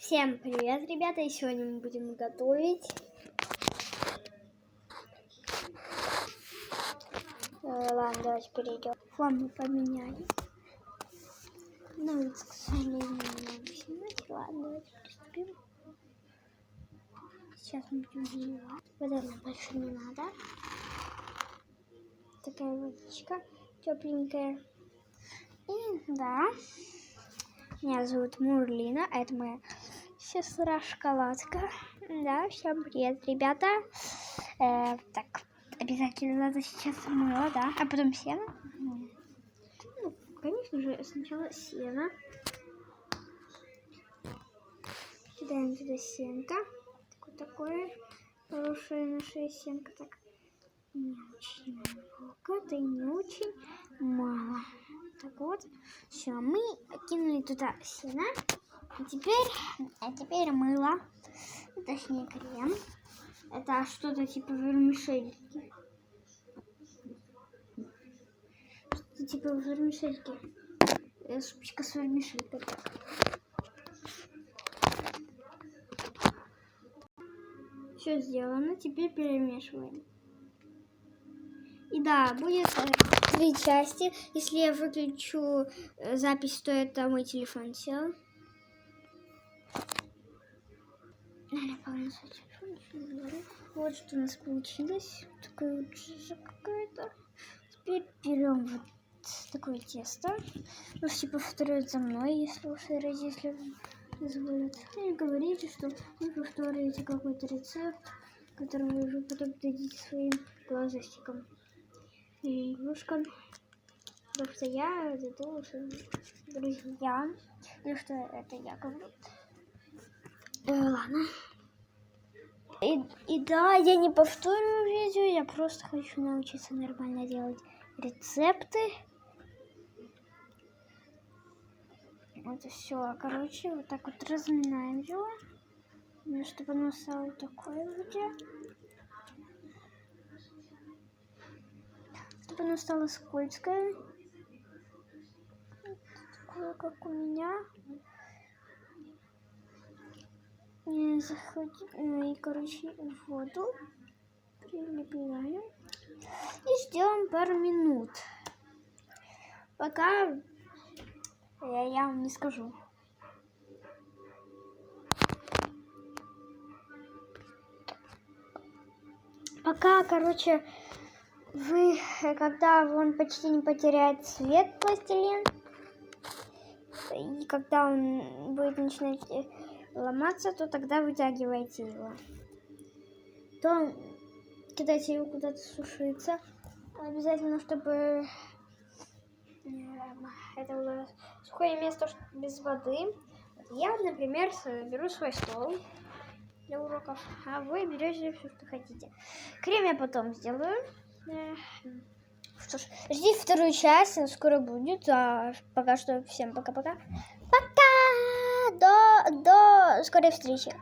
Всем привет, ребята! И сегодня мы будем готовить ладно, давайте перейдем. Фон мы поменяли. Ну, к сожалению, не могу снимать. Ладно, давайте приступим. Сейчас мы будем заливать. Воды нам больше не надо. Такая водичка тепленькая. И да, меня зовут Мурлина, а это моя сестра Шоколадка. Да, всем привет, ребята. Так, обязательно надо сейчас мыло, да, а потом сено. Ну, конечно же, сначала сено. Кидаем туда сенко. Такое хорошее наше сенко. Так, не очень много, да и не очень мало. Так вот, все, мы кинули туда сено. А теперь мыло, точнее крем. Это что-то типа вермишельки. Что-то типа вермишельки. Супчика с вермишелькой. Все сделано, теперь перемешиваем. И да, будет 3 части. Если я выключу запись, то это мой телефон сел. Вот что у нас получилось. Такая вот жижа какая-то. Теперь берем вот такое тесто. Ну, типа повторяют за мной, если уж родители позволят. И говорите, что вы повторяете какой-то рецепт, который вы уже потом дадите своим глазастикам и игрушкам. Потому что я задумала своим друзьям. Ну что это я говорю. Ладно. И да, я не повторю видео, я просто хочу научиться нормально делать рецепты. Это все, короче, вот так вот разминаем его, чтобы оно стало такое вроде. Чтобы оно стало скользкое. Такое, как у меня. И, короче, воду прилепляем и ждем пару минут, пока я вам не скажу. Пока, короче, когда он почти не потеряет цвет, пластилин, и когда он будет начинать ломаться, то тогда вытягивайте его. То кидайте его куда-то сушиться. Обязательно, чтобы это было сухое место без воды. Я, например, беру свой стол для уроков, а вы берете все, что хотите. Крем я потом сделаю. Что ж, ждите вторую часть, она скоро будет. А пока что всем пока-пока. Пока! До скорой встречи.